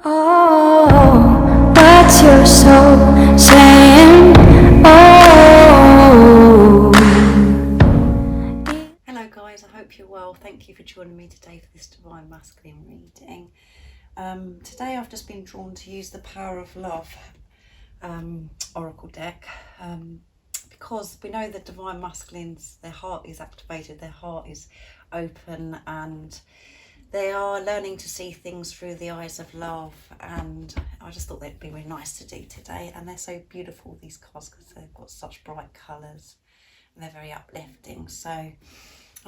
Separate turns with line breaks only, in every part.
Oh, what's your soul saying? Oh.
Hello guys, I hope you're well. Thank you for joining me today for this Divine Masculine reading. Today I've just been drawn to use the Power of Love Oracle deck because we know that Divine Masculines, their heart is activated, their heart is open, and they are learning to see things through the eyes of love, and I just thought they'd be really nice to do today. And they're so beautiful, these cards, because they've got such bright colours and they're very uplifting. So I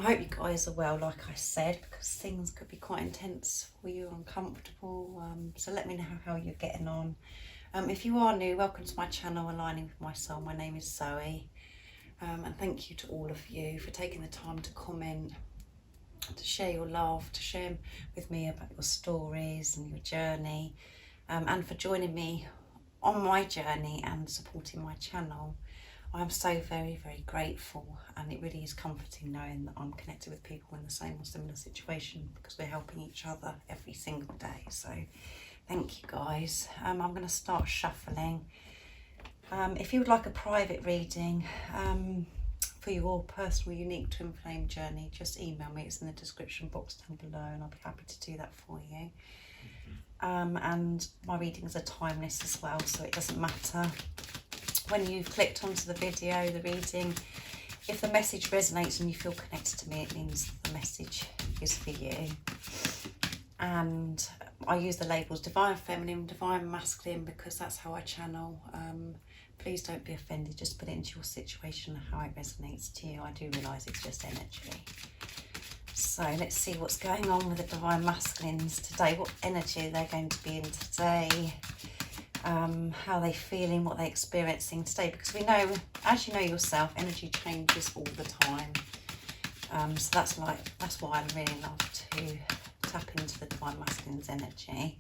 hope you guys are well, like I said, because things could be quite intense for you, uncomfortable. So let me know how you're getting on. If you are new, welcome to my channel, Aligning with My Soul. My name is Zoe, and thank you to all of you for taking the time to comment, to share your love, to share with me about your stories and your journey, and for joining me on my journey and supporting my channel. I'm so very, very grateful, and it really is comforting knowing that I'm connected with people in the same or similar situation, because we're helping each other every single day. So thank you guys. I'm going to start shuffling. If you would like a private reading for your personal unique twin flame journey, just email me. It's in the description box down below, and I'll be happy to do that for you. And my readings are timeless as well, so it doesn't matter when you've clicked onto the video, the reading. If the message resonates and you feel connected to me, it means the message is for you. And I use the labels Divine Feminine, Divine Masculine, because that's how I channel. Please don't be offended, just put it into your situation and how it resonates to you. I do realise it's just energy. So let's see what's going on with the Divine Masculines today, what energy they're going to be in today, how they're feeling, what they're experiencing today, because we know, as you know yourself, energy changes all the time. So that's why I really love to tap into the Divine Masculine's energy.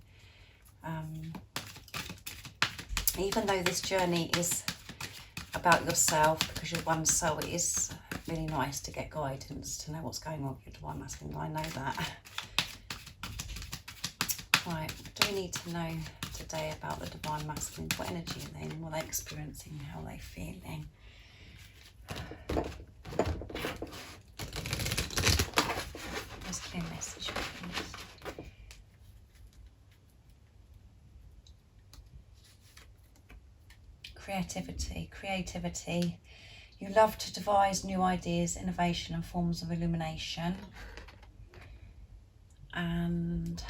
Even though this journey is about yourself, because you're one soul, it is really nice to get guidance, to know what's going on with your Divine Masculine. I know that. Right, what do we need to know today about the Divine Masculine? What energy are they in? What are they experiencing? How are they feeling? Let's clear message, please. Creativity. You love to devise new ideas, innovation, and forms of illumination. And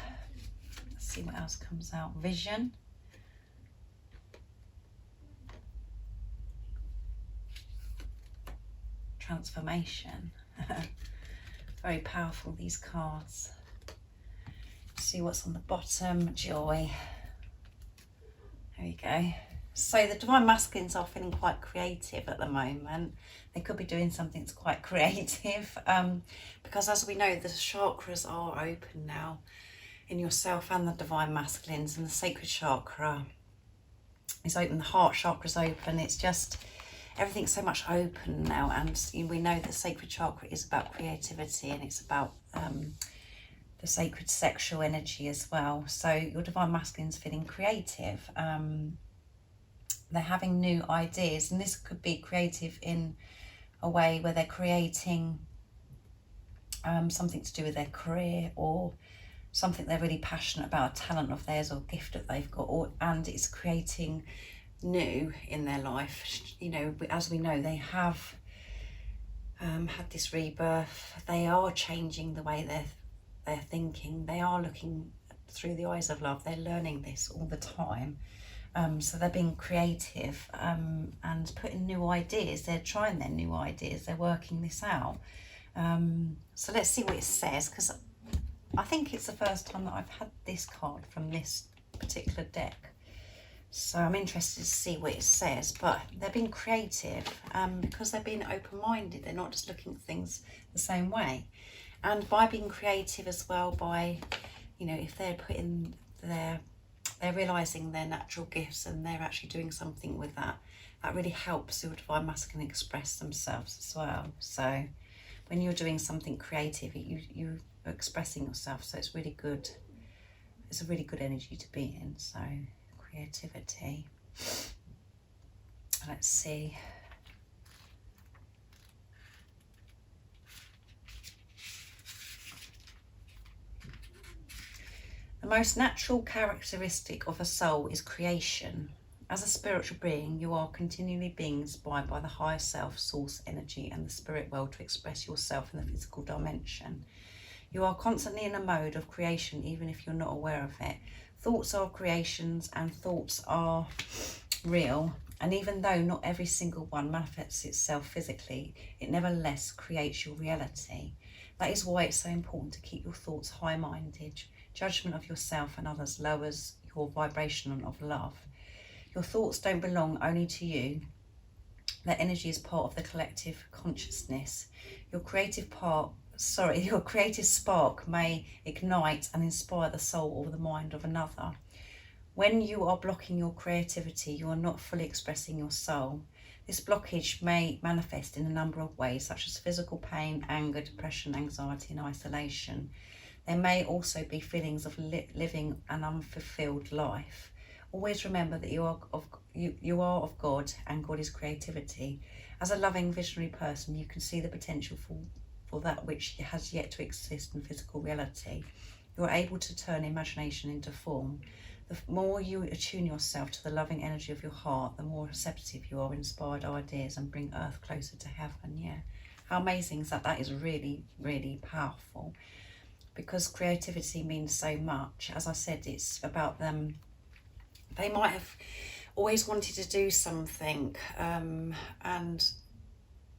let's see what else comes out. Vision. Transformation. Very powerful, these cards. See what's on the bottom. Joy. There you go. So the Divine Masculines are feeling quite creative at the moment. They could be doing something that's quite creative, because as we know, the chakras are open now in yourself and the Divine Masculines, and the sacred chakra is open, the heart chakra is open. It's just, everything's so much open now, and we know the sacred chakra is about creativity, and it's about the sacred sexual energy as well. So your Divine Masculine's feeling creative. They're having new ideas, and this could be creative in a way where they're creating something to do with their career, or something they're really passionate about, a talent of theirs or gift that they've got, and it's creating new in their life. You know, as we know, they have had this rebirth. They are changing the way they're thinking. They are looking through the eyes of love. They're learning this all the time. So they're being creative and putting new ideas. They're trying their new ideas. They're working this out. So let's see what it says, because I think it's the first time that I've had this card from this particular deck. So I'm interested to see what it says. But they're being creative because they're being open-minded. They're not just looking at things the same way. And by being creative as well, by, you know, if they're putting they're realising their natural gifts, and they're actually doing something with that. That really helps your Divine Masculine express themselves as well. So when you're doing something creative, you're expressing yourself, so it's really good. it's a really good energy to be in. So creativity. Let's see. The most natural characteristic of a soul is creation. As a spiritual being, you are continually being inspired by the higher self, source energy, and the spirit world to express yourself in the physical dimension. You are constantly in a mode of creation, even if you're not aware of it. Thoughts are creations and thoughts are real. And even though not every single one manifests itself physically, it nevertheless creates your reality. That is why it's so important to keep your thoughts high-minded. Judgment of yourself and others lowers your vibration of love. Your thoughts don't belong only to you. Their energy is part of the collective consciousness. Your creative spark may ignite and inspire the soul or the mind of another. When you are blocking your creativity, you are not fully expressing your soul. This blockage may manifest in a number of ways, such as physical pain, anger, depression, anxiety, and isolation. There may also be feelings of living an unfulfilled life. Always remember that you are of God, and God is creativity. As a loving, visionary person, you can see the potential for that which has yet to exist in physical reality. You are able to turn imagination into form. The more you attune yourself to the loving energy of your heart, the more receptive you are to inspired ideas and bring Earth closer to heaven. Yeah, how amazing is that? That is really, really powerful, because creativity means so much. As I said, it's about them. They might have always wanted to do something, and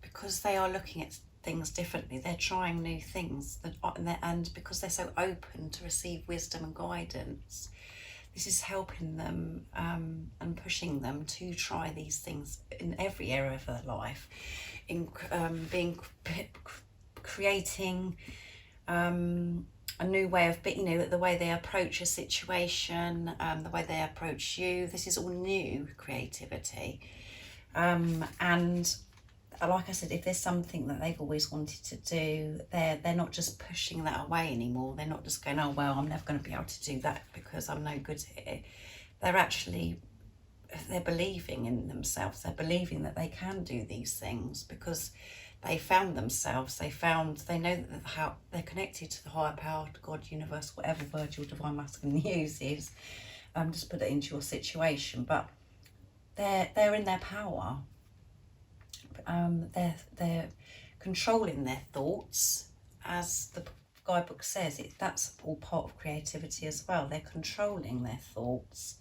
because they are looking at things differently, they're trying new things, and because they're so open to receive wisdom and guidance, this is helping them and pushing them to try these things in every area of their life, in creating a new way of being, the way they approach a situation, the way they approach you. This is all new creativity. And like I said, if there's something that they've always wanted to do, they're not just pushing that away anymore. They're not just going, oh, well, I'm never going to be able to do that because I'm no good at it. They're believing in themselves. They're believing that they can do these things because they found themselves. They know that how they're connected to the higher power, to God, universe, whatever word your divine masculine uses. Just put it into your situation. But they're in their power. They're controlling their thoughts, as the guidebook says. That's all part of creativity as well. They're controlling their thoughts.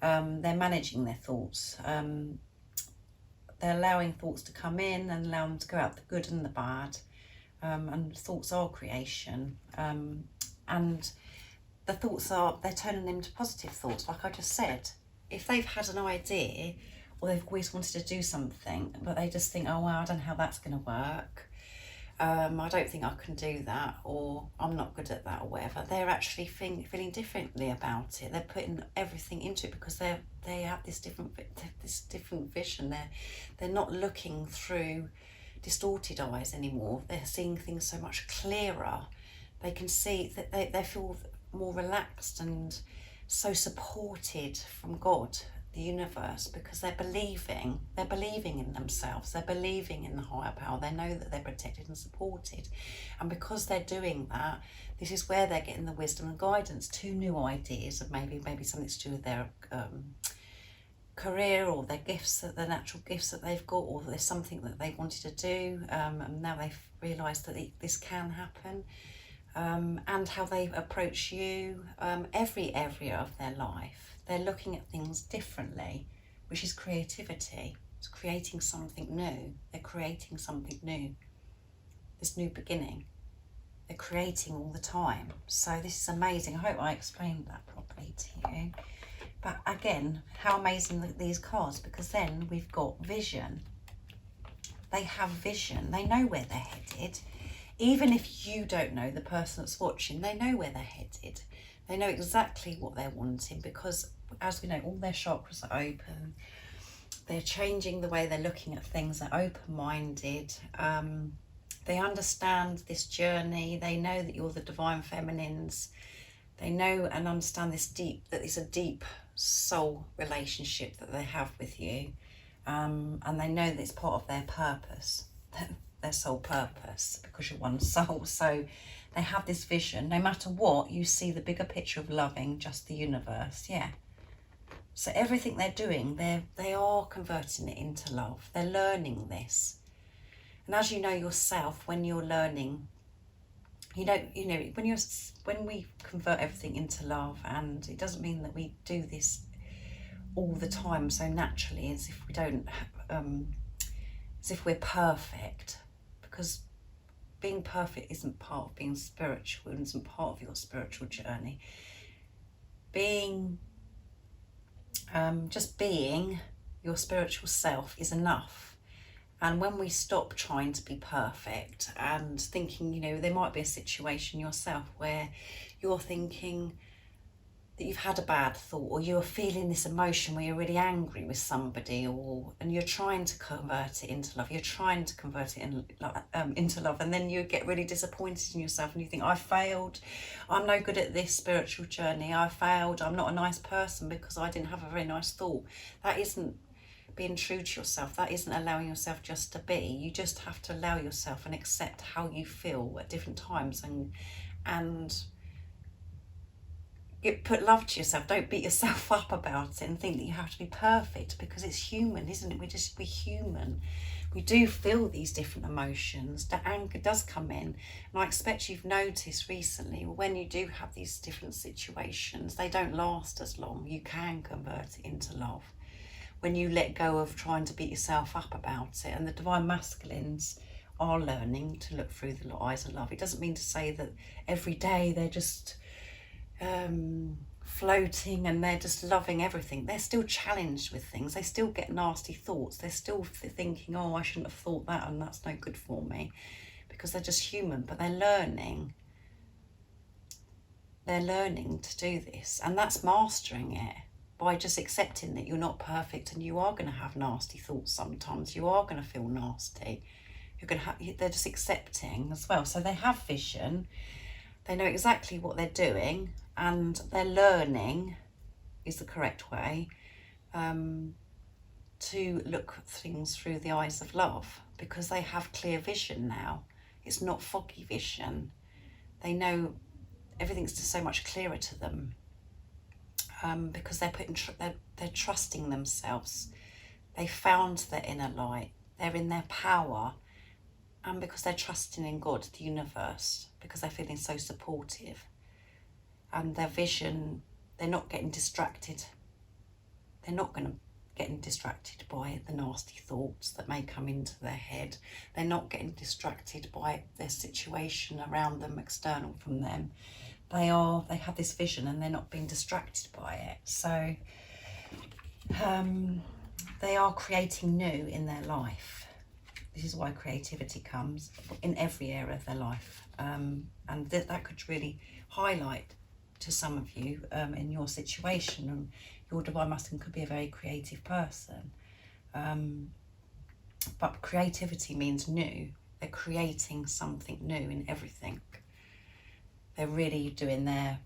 They're managing their thoughts. They're allowing thoughts to come in and allow them to go out, the good and the bad. And thoughts are creation. And the thoughts they're turning them to positive thoughts, like I just said. If they've had an idea, or they've always wanted to do something, but they just think, oh, well, I don't know how that's going to work. I don't think I can do that, or I'm not good at that, or whatever. They're actually feeling differently about it. They're putting everything into it because they have this different vision. They're not looking through distorted eyes anymore. They're seeing things so much clearer. They can see that they feel more relaxed and so supported from God, the universe, because they're believing in themselves. They're believing in the higher power. They know that they're protected and supported, and because they're doing that, this is where they're getting the wisdom and guidance to new ideas of maybe something to do with their career, or their gifts, the natural gifts that they've got, or there's something that they wanted to do, and now they've realised that this can happen. And how they approach you, every area of their life. They're looking at things differently, which is creativity. It's creating something new. They're creating something new. This new beginning. They're creating all the time. So this is amazing. I hope I explained that properly to you. But again, how amazing are these cards, because then we've got vision. They have vision. They know where they're headed. Even if you don't know, the person that's watching, they know where they're headed. They know exactly what they're wanting, because, as we know, all their chakras are open. They're changing the way they're looking at things. They're open-minded. They understand this journey. They know that you're the divine feminines. They know and understand that it's a deep soul relationship that they have with you. And they know that it's part of their purpose, their soul purpose, because you're one soul. So they have this vision. No matter what, you see the bigger picture of loving just the universe. Yeah. So everything they're doing, they are converting it into love. They're learning this. And as you know yourself, when you're learning, when we convert everything into love, and it doesn't mean that we do this all the time so naturally, as if we don't, as if we're perfect, because being perfect isn't part of being spiritual, and isn't part of your spiritual journey. Just being your spiritual self is enough. And when we stop trying to be perfect and thinking, there might be a situation yourself where you're thinking that you've had a bad thought, or you're feeling this emotion where you're really angry with somebody, and you're trying to convert it into love. You're trying to convert it into love, and then you get really disappointed in yourself, and you think, I failed. I'm no good at this spiritual journey. I failed. I'm not a nice person because I didn't have a very nice thought. That isn't being true to yourself. That isn't allowing yourself just to be. You just have to allow yourself and accept how you feel at different times, and put love to yourself. Don't beat yourself up about it and think that you have to be perfect, because it's human, isn't it? We're human. We do feel these different emotions. The anger does come in, and I expect you've noticed recently, when you do have these different situations, they don't last as long. You can convert it into love when you let go of trying to beat yourself up about it. And the divine masculines are learning to look through the eyes of love. It doesn't mean to say that every day they're just floating and they're just loving everything. They're still challenged with things. They still get nasty thoughts. They're still thinking, oh, I shouldn't have thought that, and that's no good for me, because they're just human. But they're learning to do this, and that's mastering it, by just accepting that you're not perfect, and you are going to have nasty thoughts sometimes. You are going to feel nasty. They're just accepting as well. So they have vision. They know exactly what they're doing, and they're learning is the correct way to look at things through the eyes of love, because they have clear vision now. It's not foggy vision. They know everything's just so much clearer to them, because they're trusting themselves. They found their inner light. They're in their power. And because they're trusting in God, the universe, because they're feeling so supportive. And their vision, they're not getting distracted. They're not going to get distracted by the nasty thoughts that may come into their head. They're not getting distracted by their situation around them, external from them. They have this vision, and they're not being distracted by it. So they are creating new in their life. This is why creativity comes in every area of their life. And that could really highlight to some of you in your situation. And your divine masculine could be a very creative person. But creativity means new. They're creating something new in everything. They're really doing their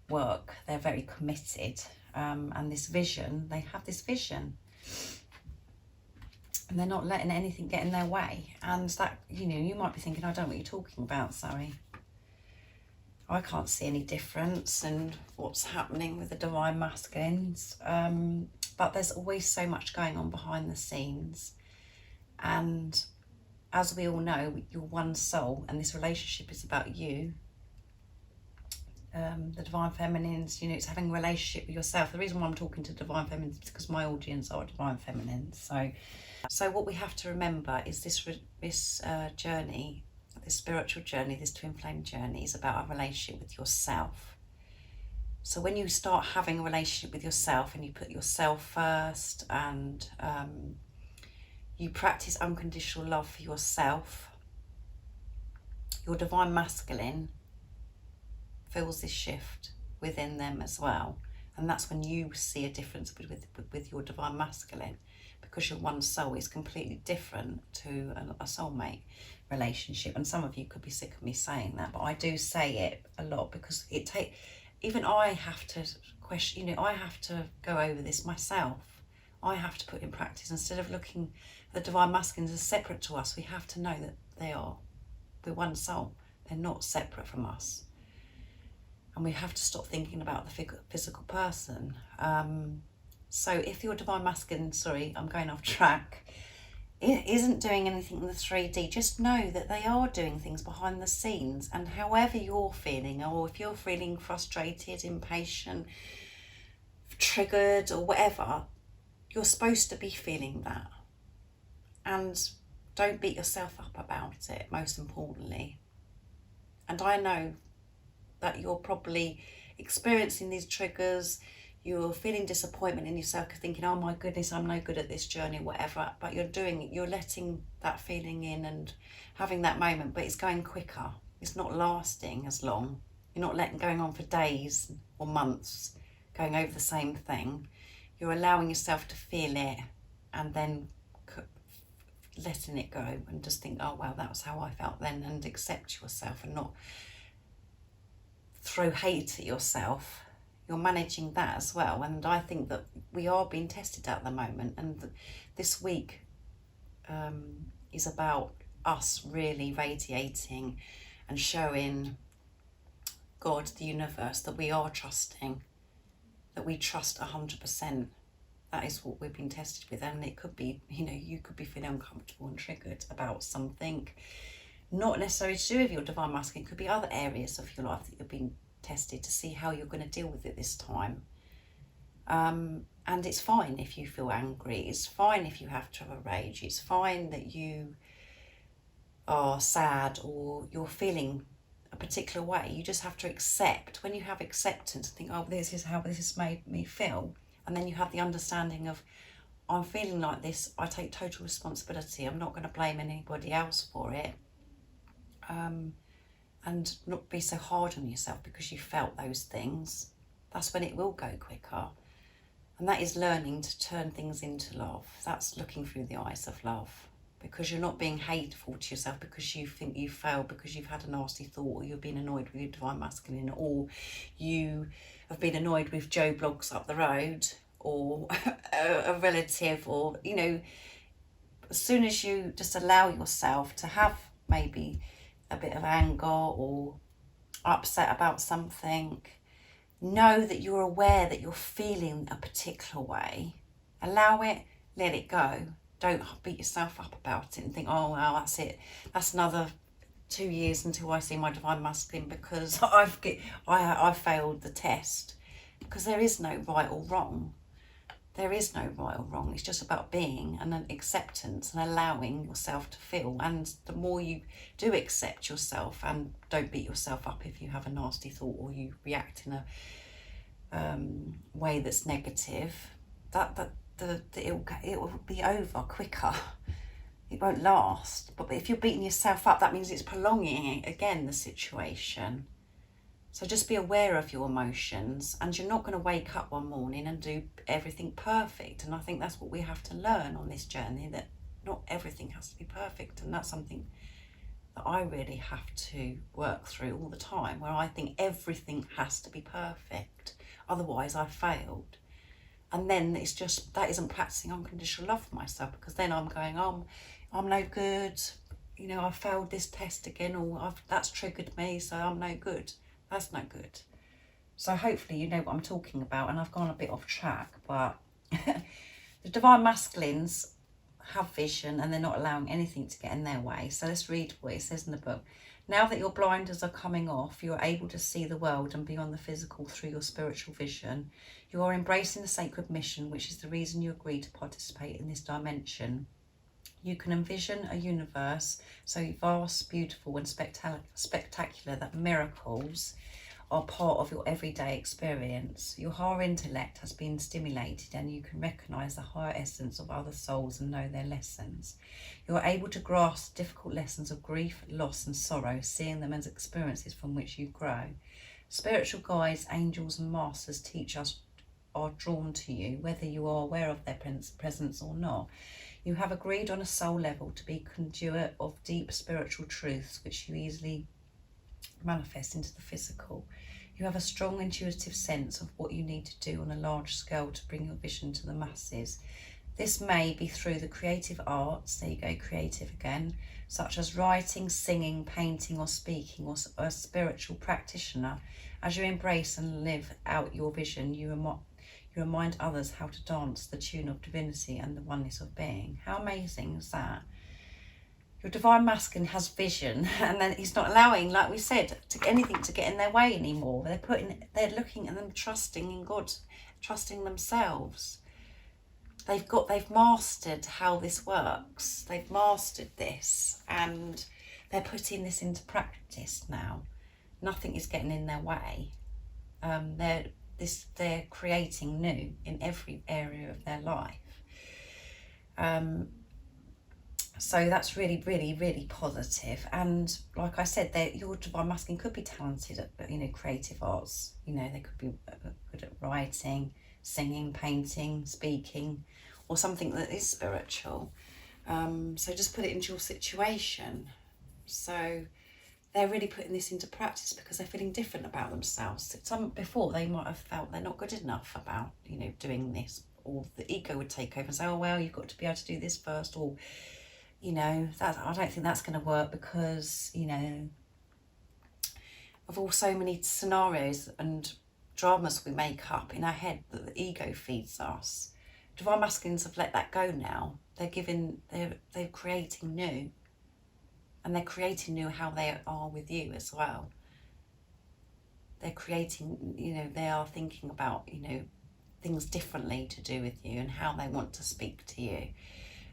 work. They're very committed. And this vision, they have this vision. And they're not letting anything get in their way. And that, you might be thinking, I don't know what you're talking about, Zoe. I can't see any difference in what's happening with the divine masculines. But there's always so much going on behind the scenes. And as we all know, you're one soul, and this relationship is about you. The divine feminines, it's having a relationship with yourself. The reason why I'm talking to divine feminines is because my audience are divine feminines. So what we have to remember is this journey, this spiritual journey, this twin flame journey, is about a relationship with yourself. So when you start having a relationship with yourself, and you put yourself first, and you practice unconditional love for yourself, your divine masculine feels this shift within them as well. And that's when you see a difference with your divine masculine, because your one soul is completely different to a soulmate relationship. And some of you could be sick of me saying that, but I do say it a lot, because even I have to question, you know, I have to go over this myself. I have to put in practice, instead of looking at the divine masculines as separate to us, we have to know that we're one soul. They're not separate from us. And we have to stop thinking about the physical person. So if your divine masculine, sorry, I'm going off track, it isn't doing anything in the 3D, just know that they are doing things behind the scenes. And however you're feeling, or if you're feeling frustrated, impatient, triggered, or whatever, you're supposed to be feeling that. And don't beat yourself up about it, most importantly. And I know that you're probably experiencing these triggers, you're feeling disappointment in yourself, thinking, oh my goodness, I'm no good at this journey, whatever, but you're letting that feeling in and having that moment, but it's going quicker. It's not lasting as long. You're not going on for days or months, going over the same thing. You're allowing yourself to feel it, and then letting it go, and just think, oh well, that was how I felt then, and accept yourself, and not throw hate at yourself. You're managing that as well. And I think that we are being tested at the moment, and this week is about us really radiating and showing God, the universe, that we are trusting, that we trust 100%. That is what we've been tested with. And it could be, you know, you could be feeling uncomfortable and triggered about something, not necessarily to do with your divine masculine. It could be other areas of your life that you've been tested to see how you're going to deal with it this time. And it's fine if you feel angry. It's fine if you have to have a rage. It's fine that you are sad or you're feeling a particular way. You just have to accept. When you have acceptance, think, oh, this is how this has made me feel. And then you have the understanding of, I'm feeling like this. I take total responsibility. I'm not going to blame anybody else for it. And not be so hard on yourself because you felt those things. That's when it will go quicker. And that is learning to turn things into love. That's looking through the eyes of love, because you're not being hateful to yourself because you think you failed, because you've had a nasty thought, or you've been annoyed with your divine masculine, or you have been annoyed with Joe Blogs up the road, or a relative, or, you know, as soon as you just allow yourself to have maybe a bit of anger or upset about something, know that you're aware that you're feeling a particular way. Allow it, let it go. Don't beat yourself up about it and think, oh well, that's it, that's another 2 years until I see my divine masculine because I failed the test. Because there is no right or wrong. There is no right or wrong. It's just about being and an acceptance and allowing yourself to feel. And the more you do accept yourself and don't beat yourself up if you have a nasty thought or you react in a way that's negative, it will be over quicker. It won't last. But if you're beating yourself up, that means it's prolonging again the situation. So just be aware of your emotions, and you're not going to wake up one morning and do everything perfect. And I think that's what we have to learn on this journey, that not everything has to be perfect. And that's something that I really have to work through all the time, where I think everything has to be perfect. Otherwise I failed. And then it's just, that isn't practicing unconditional love for myself, because then I'm going, I'm no good. You know, I failed this test again, or that's triggered me, so I'm no good. That's no good. So hopefully you know what I'm talking about, and I've gone a bit off track, but the divine masculines have vision and they're not allowing anything to get in their way. So let's read what it says in the book. Now that your blinders are coming off, you are able to see the world and beyond the physical through your spiritual vision. You are embracing the sacred mission, which is the reason you agreed to participate in this dimension. You can envision a universe so vast, beautiful and spectacular that miracles are part of your everyday experience. Your higher intellect has been stimulated and you can recognise the higher essence of other souls and know their lessons. You are able to grasp difficult lessons of grief, loss and sorrow, seeing them as experiences from which you grow. Spiritual guides, angels and masters teach us are drawn to you, whether you are aware of their presence or not. You have agreed on a soul level to be conduit of deep spiritual truths which you easily manifest into the physical. You have a strong intuitive sense of what you need to do on a large scale to bring your vision to the masses. This may be through the creative arts, there you go, creative again, such as writing, singing, painting or speaking, or a spiritual practitioner. As you embrace and live out your vision, you remind others how to dance the tune of divinity and the oneness of being. How amazing is that? Your divine masculine has vision, and then he's not allowing, like we said, anything to get in their way anymore. They're looking and them trusting in God, trusting themselves. They've mastered how this works. They've mastered this, and they're putting this into practice now. Nothing is getting in their way. They're creating new in every area of their life. So that's really, really, really positive. And like I said, your divine masculine could be talented at, creative arts. They could be good at writing, singing, painting, speaking, or something that is spiritual. So just put it into your situation. So they're really putting this into practice because they're feeling different about themselves. Before they might have felt they're not good enough about, doing this, or the ego would take over and say, oh, well, you've got to be able to do this first, or, I don't think that's going to work because, of all so many scenarios and dramas we make up in our head that the ego feeds us. Divine masculines have let that go now. They're creating new. And they're creating new how they are with you as well. They're creating, they are thinking about, things differently to do with you and how they want to speak to you.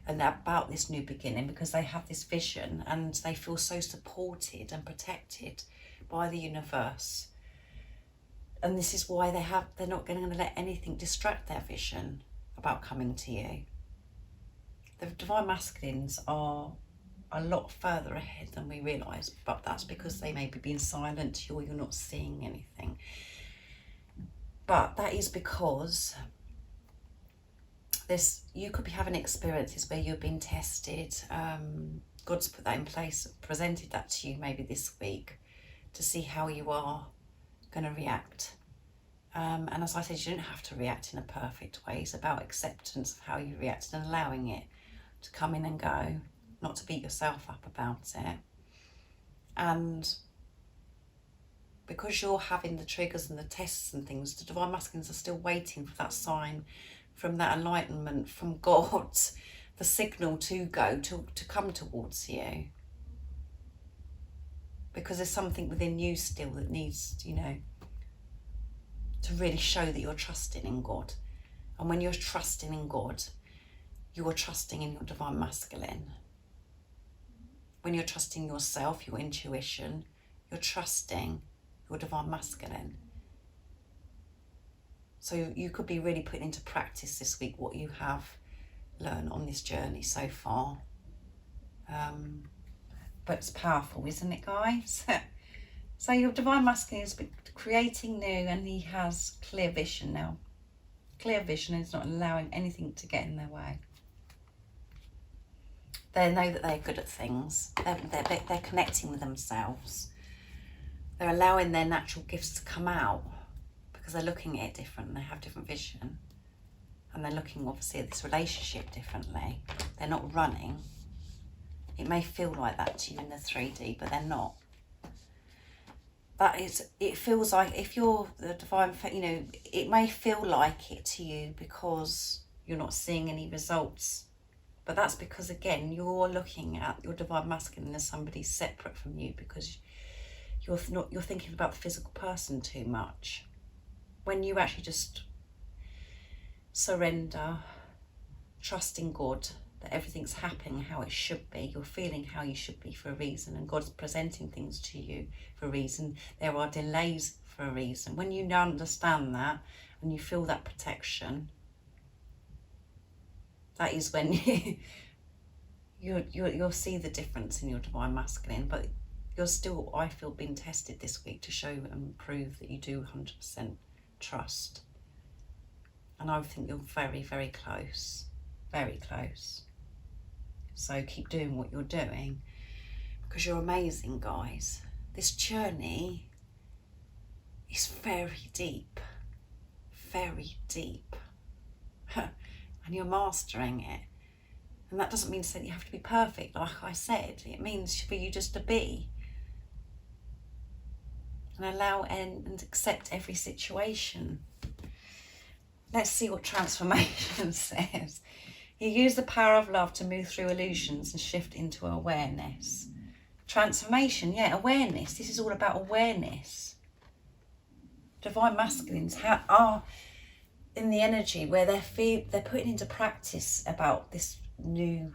And about this new beginning, because they have this vision and they feel so supported and protected by the universe. And this is why they're not going to let anything distract their vision about coming to you. The divine masculines are a lot further ahead than we realise, but that's because they may be being silent to you or you're not seeing anything. But that is because you could be having experiences where you're being tested. God's put that in place, presented that to you maybe this week to see how you are going to react. And as I said, you don't have to react in a perfect way. It's about acceptance of how you react and allowing it to come in and go, not to beat yourself up about it. And because you're having the triggers and the tests and things, the divine masculines are still waiting for that sign from that enlightenment from God, the signal to come towards you. Because there's something within you still that needs, to really show that you're trusting in God. And when you're trusting in God, you're trusting in your divine masculine. When you're trusting yourself, your intuition, you're trusting your divine masculine. So you could be really putting into practice this week what you have learned on this journey so far. But it's powerful, isn't it, guys? So your divine masculine is creating new, and he has clear vision now. Clear vision is not allowing anything to get in their way. They know that they're good at things. They're connecting with themselves. They're allowing their natural gifts to come out because they're looking at it different. They have different vision. And they're looking, obviously, at this relationship differently. They're not running. It may feel like that to you in the 3D, but they're not. It feels like if you're the divine, it may feel like it to you because you're not seeing any results. But that's because, again, you're looking at your divine masculine as somebody separate from you because you're thinking about the physical person too much. When you actually just surrender, trust in God, that everything's happening how it should be, you're feeling how you should be for a reason, and God's presenting things to you for a reason. There are delays for a reason. When you understand that and you feel that protection, that is when you'll see the difference in your divine masculine. But you're still, I feel, being tested this week to show and prove that you do 100% trust. And I think you're very, very close, very close. So keep doing what you're doing, because you're amazing, guys. This journey is very deep, very deep. And you're mastering it. And that doesn't mean to say that you have to be perfect, like I said. It means for you just to be. And allow and accept every situation. Let's see what transformation says. You use the power of love to move through illusions and shift into awareness. Transformation, yeah, awareness. This is all about awareness. Divine masculines are in the energy where they're putting into practice about this new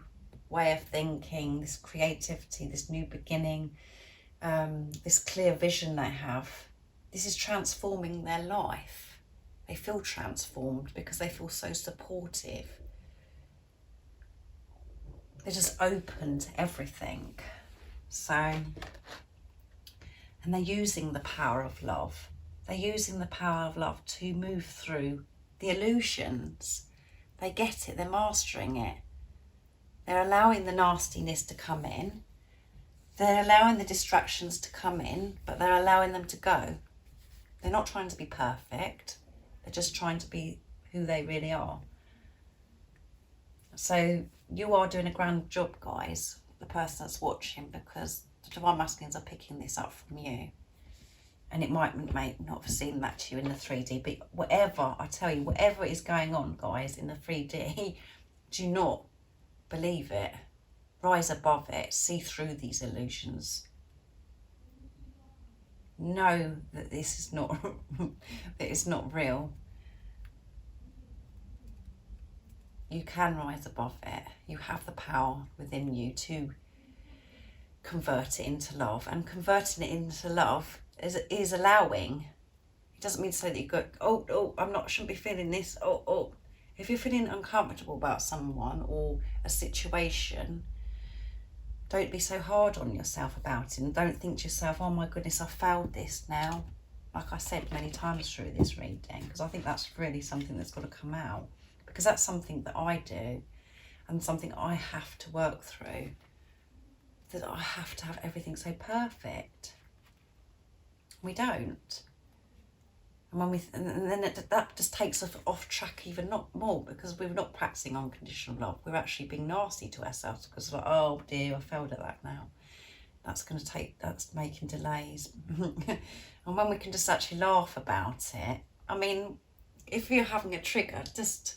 way of thinking, this creativity, this new beginning, this clear vision they have. This is transforming their life. They feel transformed because they feel so supportive. They're just open to everything. So, and they're using the power of love. They're using the power of love to move through the illusions. They get it, they're mastering it. They're allowing the nastiness to come in. They're allowing the distractions to come in, but they're allowing them to go. They're not trying to be perfect. They're just trying to be who they really are. So you are doing a grand job, guys, the person that's watching, because the Divine Masculines are picking this up from you. And it might not have seen that to you in the 3D, but whatever, I tell you, whatever is going on, guys, in the 3D, do not believe it. Rise above it. See through these illusions. Know that this is not, that it's not real. You can rise above it. You have the power within you to convert it into love. And converting it into love is allowing. It doesn't mean to say that you go, shouldn't be feeling this. If you're feeling uncomfortable about someone or a situation, don't be so hard on yourself about it. And don't think to yourself, oh my goodness, I failed this now. Like I said many times through this reading, because I think that's really something that's got to come out. Because that's something that I do and something I have to work through. That I have to have everything so perfect. We don't. And then that just takes us off track even not more, because we're not practicing unconditional love. We're actually being nasty to ourselves because we're like, oh dear, I failed at that now. That's making delays. And when we can just actually laugh about it, I mean, if you're having a trigger, just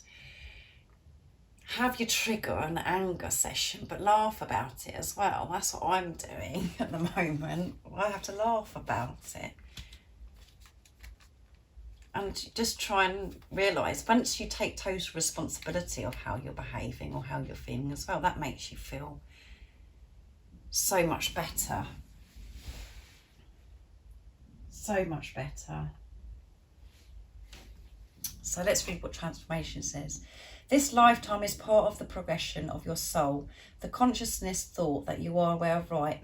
have your trigger and anger session, but laugh about it as well. That's what I'm doing at the moment. I have to laugh about it. And just try and realise, once you take total responsibility of how you're behaving or how you're feeling as well, that makes you feel so much better. So much better. So let's read what transformation says. This lifetime is part of the progression of your soul. The consciousness thought that you are aware of right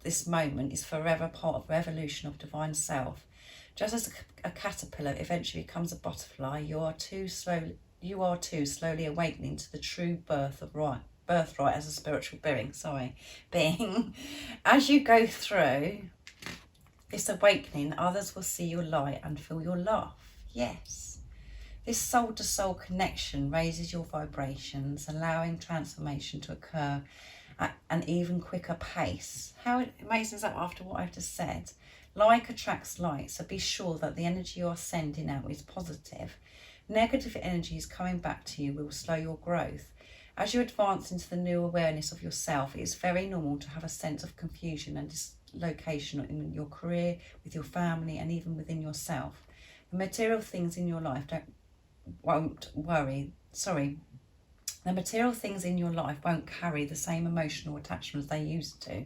this moment is forever part of the evolution of divine self. Just as a caterpillar eventually becomes a butterfly, you are too slowly awakening to the true birthright as a spiritual being. As you go through this awakening, others will see your light and feel your love. Yes. This soul-to-soul connection raises your vibrations, allowing transformation to occur at an even quicker pace. How amazing is that after what I've just said? Like attracts like, so be sure that the energy you are sending out is positive. Negative energies coming back to you will slow your growth. As you advance into the new awareness of yourself, it is very normal to have a sense of confusion and dislocation in your career, with your family, and even within yourself. The material things in your life won't carry the same emotional attachments they used to.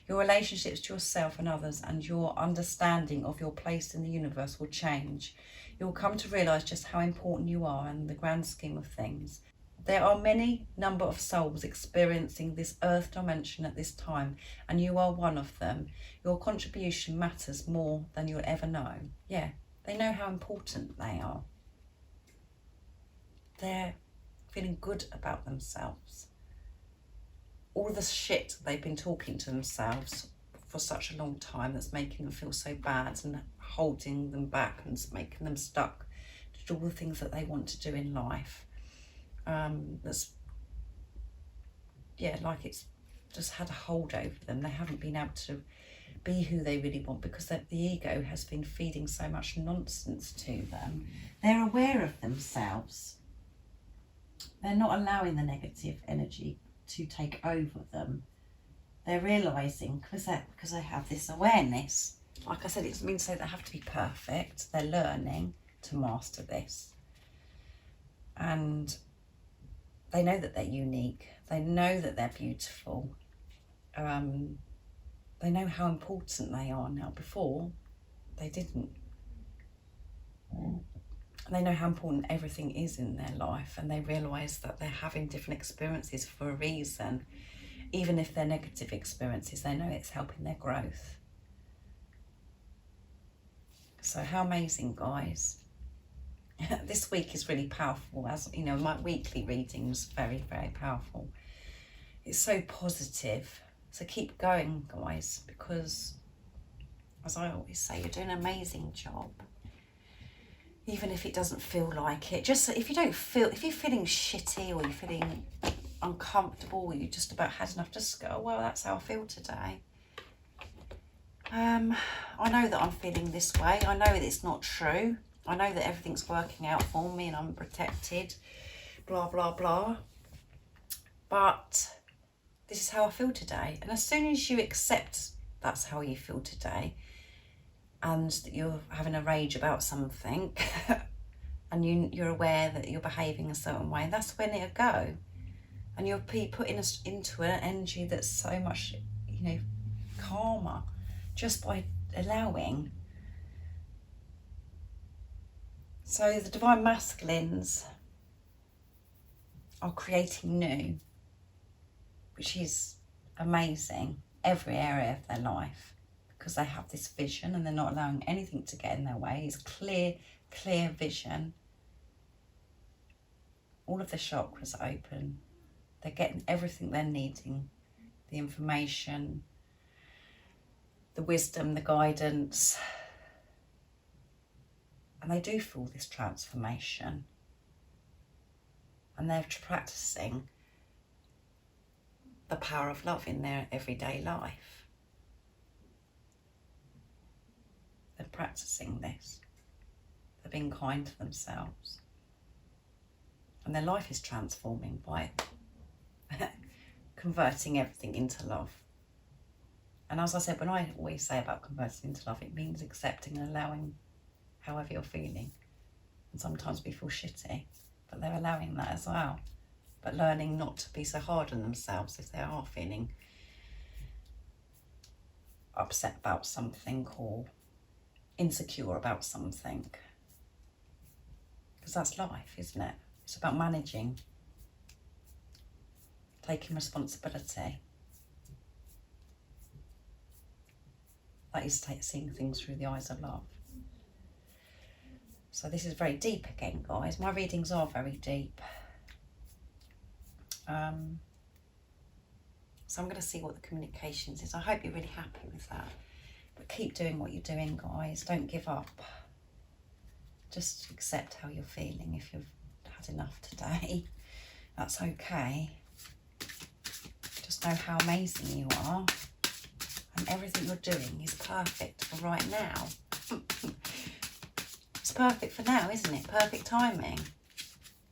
Your relationships to yourself and others and your understanding of your place in the universe will change. You will come to realise just how important you are in the grand scheme of things. There are many number of souls experiencing this earth dimension at this time, and you are one of them. Your contribution matters more than you'll ever know. Yeah, they know how important they are. they're feeling good about themselves. All the shit they've been talking to themselves for such a long time that's making them feel so bad and holding them back and making them stuck to do all the things that they want to do in life. That's, yeah, like it's just had a hold over them. They haven't been able to be who they really want because the ego has been feeding so much nonsense to them. They're aware of themselves. They're not allowing the negative energy to take over them. They're realising, because they have this awareness, like I said, it doesn't mean to say they have to be perfect. They're learning to master this. And they know that they're unique. They know that they're beautiful. They know how important they are now. Before, they didn't. They know how important everything is in their life, and they realise that they're having different experiences for a reason. Even if they're negative experiences, they know it's helping their growth. So how amazing, guys. This week is really powerful. As you know, my weekly reading's very, very powerful. It's so positive. So keep going, guys, because as I always say, you're doing an amazing job. Even if it doesn't feel like it, just if you're feeling shitty or you're feeling uncomfortable or you just about had enough, just go, well, that's how I feel today. I know that I'm feeling this way. I know that it's not true. I know that everything's working out for me and I'm protected, blah, blah, blah. But this is how I feel today. And as soon as you accept that's how you feel today, and that you're having a rage about something and you're aware that you're behaving a certain way, that's when it'll go. And you'll be putting us into an energy that's so much, calmer, just by allowing. So the Divine Masculines are creating new, which is amazing, every area of their life. Because they have this vision and they're not allowing anything to get in their way. It's clear vision. All of the chakras are open. They're getting everything they're needing. The information, the wisdom, the guidance. And they do feel this transformation. And they're practicing the power of love in their everyday life. They're practicing this. They're being kind to themselves. And their life is transforming by converting everything into love. And as I said, when I always say about converting into love, it means accepting and allowing however you're feeling. And sometimes we feel shitty, but they're allowing that as well. But learning not to be so hard on themselves if they are feeling upset about something or insecure about something, because that's life, isn't it? It's about managing, taking responsibility. That is seeing things through the eyes of love. So this is very deep again, guys. My readings are very deep. So I'm going to see what the communications is. I hope you're really happy with that. But keep doing what you're doing, guys. Don't give up. Just accept how you're feeling. If you've had enough today, that's okay. Just know how amazing you are. And everything you're doing is perfect for right now. It's perfect for now, isn't it? Perfect timing.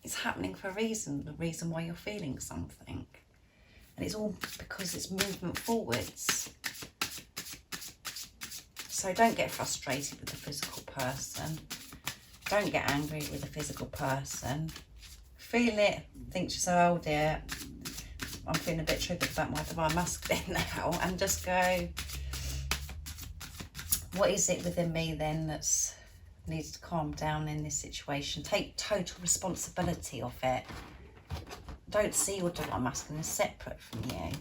It's happening for a reason. The reason why you're feeling something. And it's all because it's movement forwards. So don't get frustrated with the physical person. Don't get angry with the physical person. Feel it. Think to yourself, oh dear, I'm feeling a bit triggered about my Divine Masculine now. And just go, what is it within me then that's needs to calm down in this situation? Take total responsibility of it. Don't see your Divine Masculine as separate from you.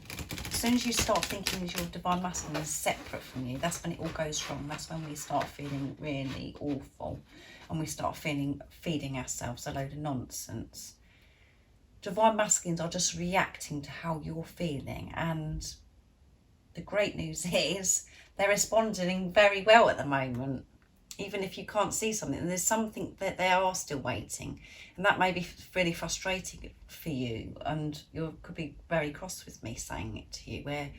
As soon as you start thinking that your Divine Masculine is separate from you, that's when it all goes wrong. That's when we start feeling really awful. and we start feeding ourselves a load of nonsense. Divine masculines are just reacting to how you're feeling, and the great news is they're responding very well at the moment. Even if you can't see something, there's something that they are still waiting, and that may be really frustrating for you, and you could be very cross with me saying it to you, where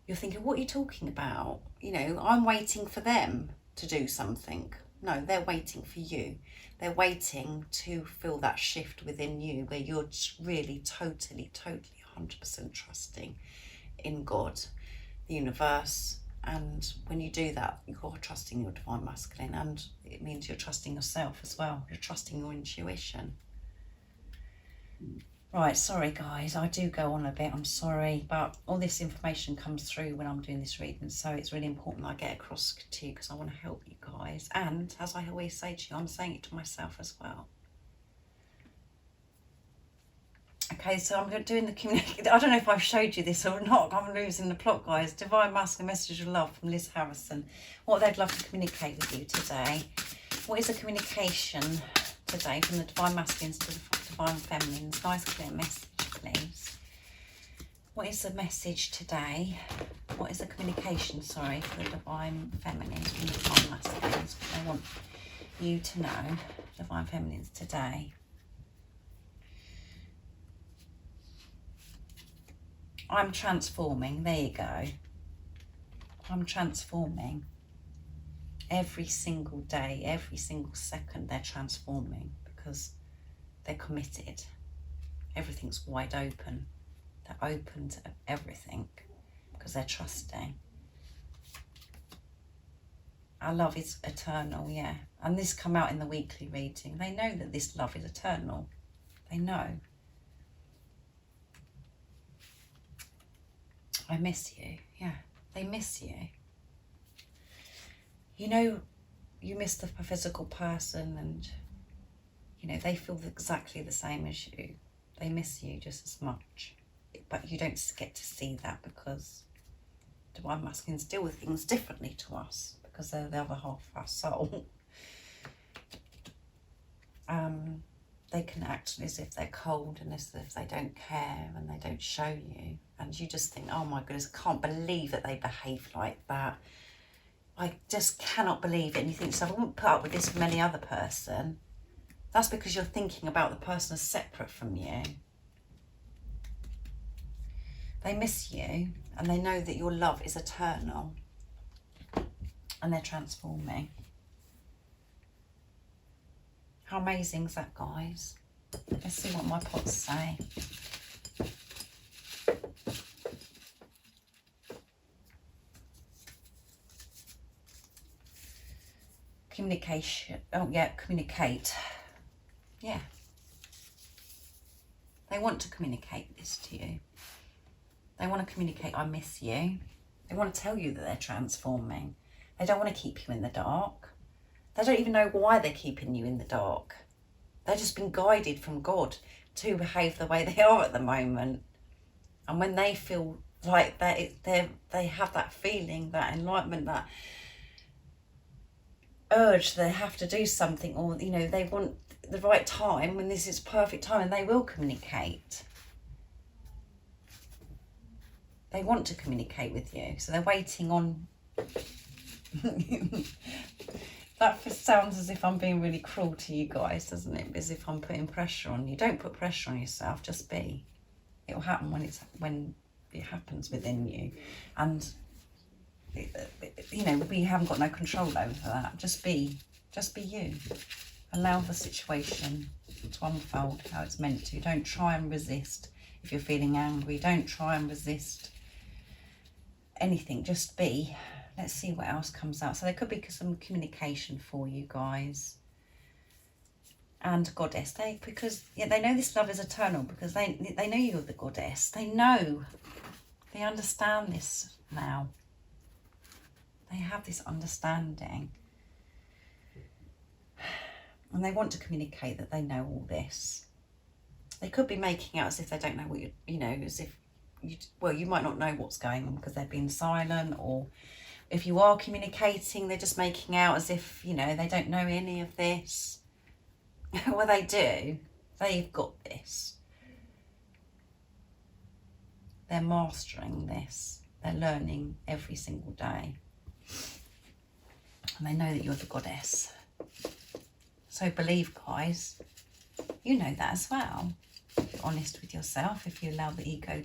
you're thinking, what are you talking about? You know, I'm waiting for them to do something. No, they're waiting for you. They're waiting to feel that shift within you where you're really totally 100% trusting in God, the universe. And when you do that, you're trusting your divine masculine, and it means you're trusting yourself as well. You're trusting your intuition. Right, sorry guys, I do go on a bit, I'm sorry, but all this information comes through when I'm doing this reading, so it's really important I get across to you because I want to help you guys. And as I always say to you, I'm saying it to myself as well. Okay, so I'm doing the communication. I don't know if I've showed you this or not. I'm losing the plot, guys. Divine Masculine message of love from Liz Harrison. What they'd love to communicate with you today. What is the communication today from the Divine Masculines to the Divine Feminines? Nice clear message, please. What is the message today? What is the communication, sorry, for the Divine Feminines from the Divine Masculines? What they want you to know, Divine Feminines, today. I'm transforming. There you go. I'm transforming. Every single day, every single second, they're transforming because they're committed. Everything's wide open. They're open to everything because they're trusting. Our love is eternal, yeah. And this come out in the weekly reading. They know that this love is eternal. They know. I miss you. Yeah, they miss you. You know, you miss the physical person, and, you know, they feel exactly the same as you. They miss you just as much. But you don't get to see that because Divine Masculines deal with things differently to us because they're the other half of our soul. They can act as if they're cold and as if they don't care and they don't show you. And you just think, oh my goodness, I can't believe that they behave like that. I just cannot believe it. And you think, so I wouldn't put up with this from any other person. That's because you're thinking about the person as separate from you. They miss you and they know that your love is eternal. And they're transforming. How amazing is that, guys? Let's see what my pots say. Communication. Oh, yeah, communicate. Yeah. They want to communicate this to you. They want to communicate, I miss you. They want to tell you that they're transforming. They don't want to keep you in the dark. They don't even know why they're keeping you in the dark. They've just been guided from God to behave the way they are at the moment. And when they feel like they have that feeling, that enlightenment, that urge, they have to do something, or, you know, they want the right time, when this is perfect time, and they will communicate. They want to communicate with you, so they're waiting on... That sounds as if I'm being really cruel to you guys, doesn't it? As if I'm putting pressure on you. Don't put pressure on yourself, just be. It will happen when it happens within you. And, you know, we haven't got no control over that. Just be you. Allow the situation to unfold how it's meant to. Don't try and resist if you're feeling angry. Don't try and resist anything. Just be. Let's see what else comes out. So there could be some communication for you guys. And Goddess, because they know this love is eternal, because they know you're the Goddess. They know. They understand this now. They have this understanding. And they want to communicate that they know all this. They could be making out as if they don't know what you know, as if, you might not know what's going on because they're being silent, or If you are communicating, they're just making out as if, you know, they don't know any of this. Well, they do. They've got this. They're mastering this. They're learning every single day. And they know that you're the goddess. So believe, guys, you know that as well. Be honest with yourself if you allow the ego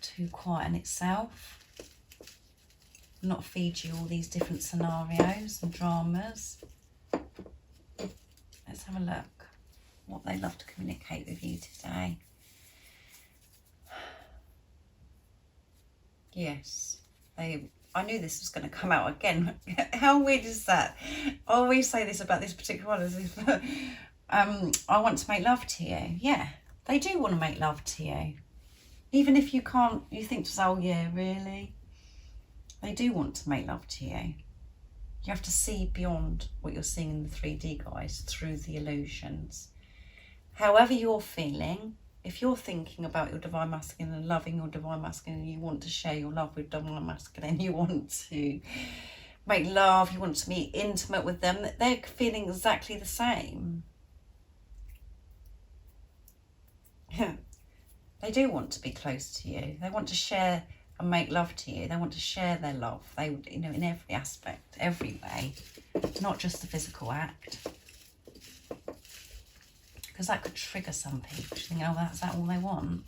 to quieten itself. Not feed you all these different scenarios and dramas. Let's have a look. What they love to communicate with you today. Yes, I knew this was going to come out again. How weird is that? I always say this about this particular one as if I want to make love to you. Yeah, they do want to make love to you. Even if you can't, you think to yourself, oh yeah, really? They do want to make love to you. You have to see beyond what you're seeing in the 3D, guys, through the illusions. However you're feeling, if you're thinking about your divine masculine and loving your divine masculine, you want to share your love with divine masculine, you want to make love, you want to be intimate with them, they're feeling exactly the same. They do want to be close to you. They want to share and make love to you. They want to share their love. They, you know, in every aspect, every way, not just the physical act. Because that could trigger some people. You think, oh, is that all they want?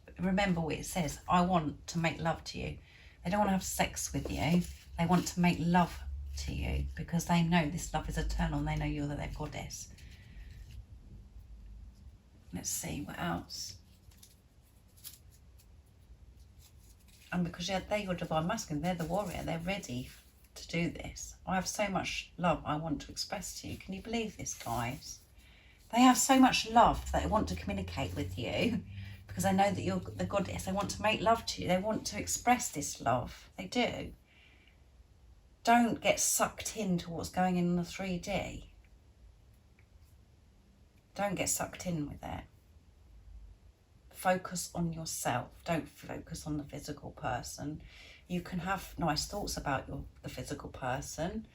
But remember what it says. I want to make love to you. They don't want to have sex with you. They want to make love to you because they know this love is eternal and they know you're their goddess. Let's see, what else? And because they're your divine masculine, they're the warrior. They're ready to do this. I have so much love I want to express to you. Can you believe this, guys? They have so much love that they want to communicate with you because they know that you're the goddess. They want to make love to you. They want to express this love. They do. Don't get sucked into what's going in the 3D. Don't get sucked in with it. Focus on yourself. Don't focus on the physical person. You can have nice thoughts about the physical person,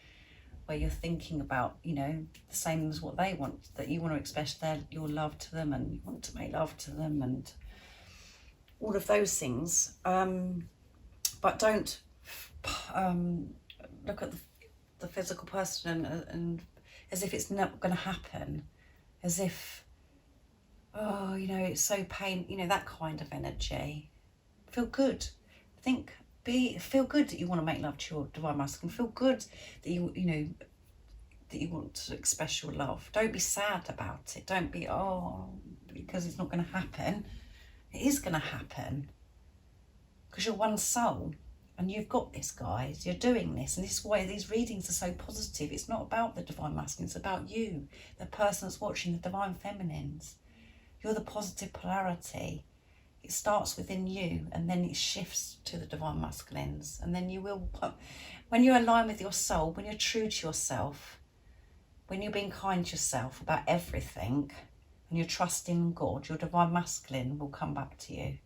where you're thinking about, you know, the same as what they want, that you want to express your love to them and you want to make love to them and all of those things. But don't look at the physical person and as if it's not going to happen, as if, oh, you know, it's so pain, you know, that kind of energy. Feel good. Feel good that you want to make love to your divine masculine. Feel good that you know, that you want to express your love. Don't be sad about it. Don't be, oh, because it's not going to happen. It is going to happen because you're one soul and you've got this, guys. You're doing this, and this is why these readings are so positive. It's not about the divine masculine. It's about you, the person that's watching, the divine feminines. You're the positive polarity. It starts within you and then it shifts to the divine masculines. And then you will, when you're aligned with your soul, when you're true to yourself, when you're being kind to yourself about everything and you're trusting God, your divine masculine will come back to you.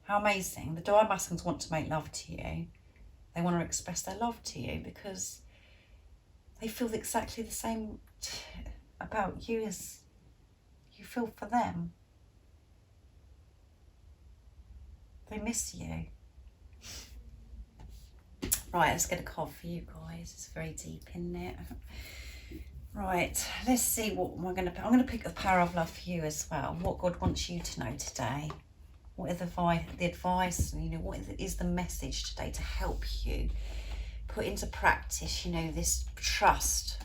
How amazing. The divine masculines want to make love to you. They want to express their love to you because they feel exactly the same about you as you feel for them. They miss you. Right, let's get a card for you guys. It's very deep, isn't it? Right, let's see what am I going to pick. I'm going to pick the power of love for you as well. What God wants you to know today. What is the advice, you know, what is the message today to help you put into practice, you know, this trust.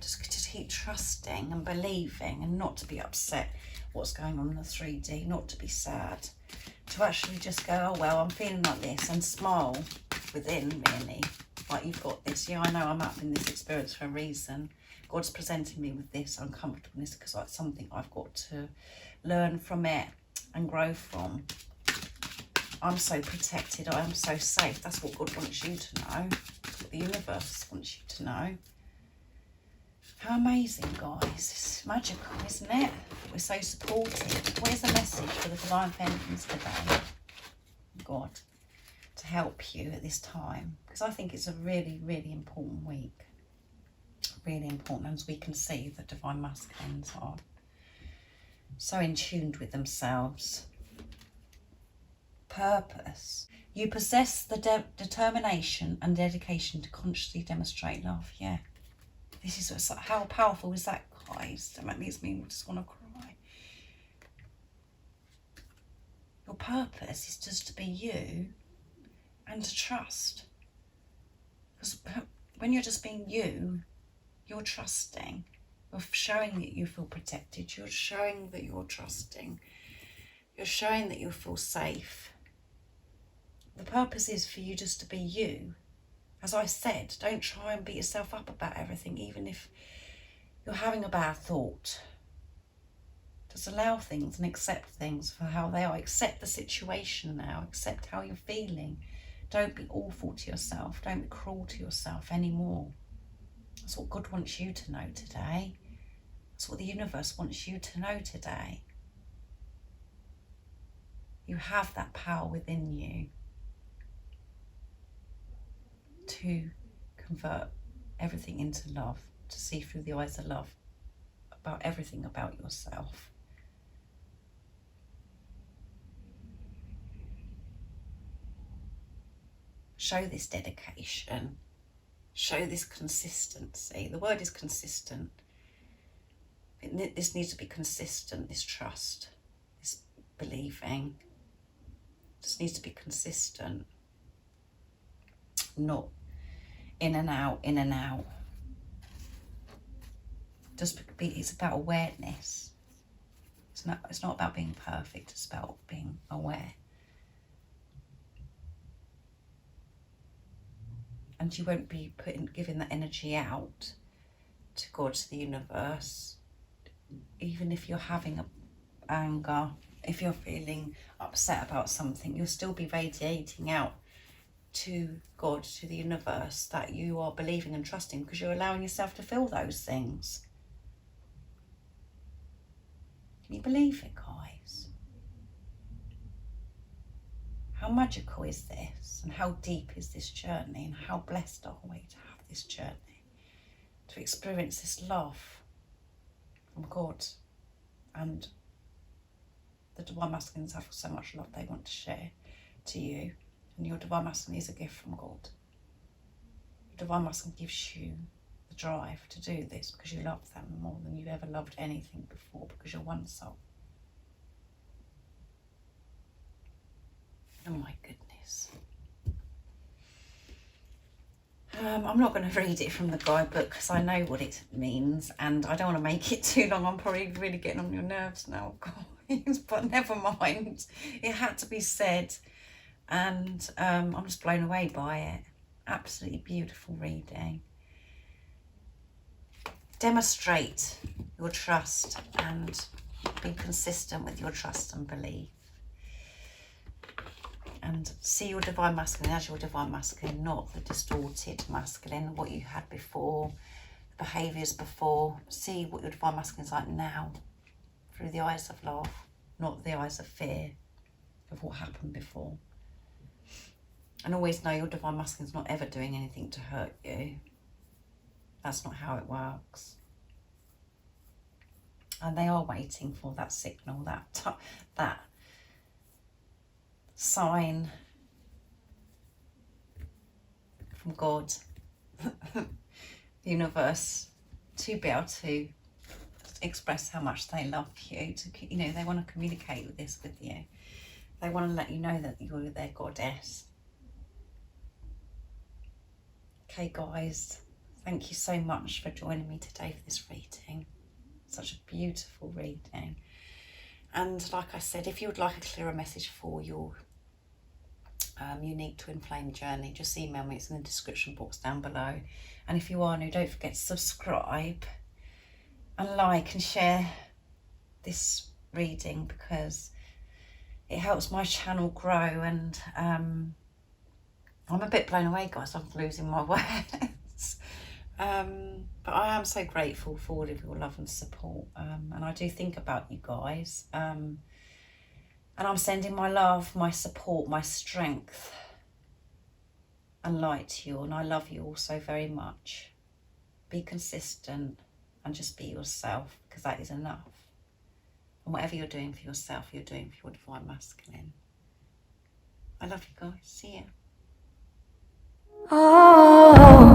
Just keep trusting and believing and not to be upset what's going on in the 3D, not to be sad, to actually just go, oh well, I'm feeling like this, and smile within, really, like you've got this. Yeah, I know I'm having this experience for a reason. God's presenting me with this uncomfortableness because it's something I've got to learn from it and grow from. I'm so protected, I am so safe. That's what God wants you to know. That's what the universe wants you to know. How amazing, guys. It's magical, isn't it? We're so supported. What is the message for the divine feminines today? God. to help you at this time, because I think it's a really, really important week. Really important, as we can see the divine masculines are so in tune with themselves. Purpose. You possess the determination and dedication to consciously demonstrate love. Yeah. This is what's like, how powerful is that, guys? That makes me just want to cry. Your purpose is just to be you and to trust. Because when you're just being you, you're trusting. You're showing that you feel protected. You're showing that you're trusting. You're showing that you feel safe. The purpose is for you just to be you. As I said, don't try and beat yourself up about everything, even if you're having a bad thought. Just allow things and accept things for how they are. Accept the situation now. Accept how you're feeling. Don't be awful to yourself. Don't be cruel to yourself anymore. That's what God wants you to know today. That's what the universe wants you to know today. You have that power within you to convert everything into love, to see through the eyes of love about everything about yourself. Show this dedication. Show this consistency. The word is consistent. This needs to be consistent, this trust, this believing. This needs to be consistent. Not in and out, in and out. It's about awareness. It's not about being perfect, it's about being aware. And you won't be giving that energy out to God, to the universe, even if you're having anger, if you're feeling upset about something, you'll still be radiating out to God, to the universe, that you are believing and trusting, because you're allowing yourself to feel those things. Can you believe it, guys? How magical is this, and how deep is this journey, and how blessed are we to have this journey, to experience this love from God. And the divine masculines have so much love they want to share to you, and your divine masculine is a gift from God. Your divine masculine gives you the drive to do this because you love them more than you've ever loved anything before, because you're one soul. Oh my goodness. I'm not going to read it from the guidebook because I know what it means, and I don't want to make it too long. I'm probably really getting on your nerves now, guys, but never mind. It had to be said, and I'm just blown away by it. Absolutely beautiful reading. Demonstrate your trust and be consistent with your trust and belief. And see your divine masculine as your divine masculine, not the distorted masculine, what you had before, the behaviours before. See what your divine masculine is like now, through the eyes of love, not the eyes of fear of what happened before. And always know your divine masculine is not ever doing anything to hurt you. That's not how it works. And they are waiting for that signal, that sign from God, the universe, to be able to express how much they love you. They want to communicate with this with you. They want to let you know that you're their goddess. Okay, guys, thank you so much for joining me today for this reading. Such a beautiful reading. And like I said, if you would like a clearer message for your unique twin flame journey, just email me. It's in the description box down below. And if you are new, don't forget to subscribe and like and share this reading, because it helps my channel grow. And I'm a bit blown away, guys. I'm losing my words. But I am so grateful for all of your love and support, and I do think about you guys, and I'm sending my love, my support, my strength and light to you, and I love you all so very much. Be consistent and just be yourself, because that is enough. And whatever you're doing for yourself, you're doing for your divine masculine. I love you guys. See ya.
Oh.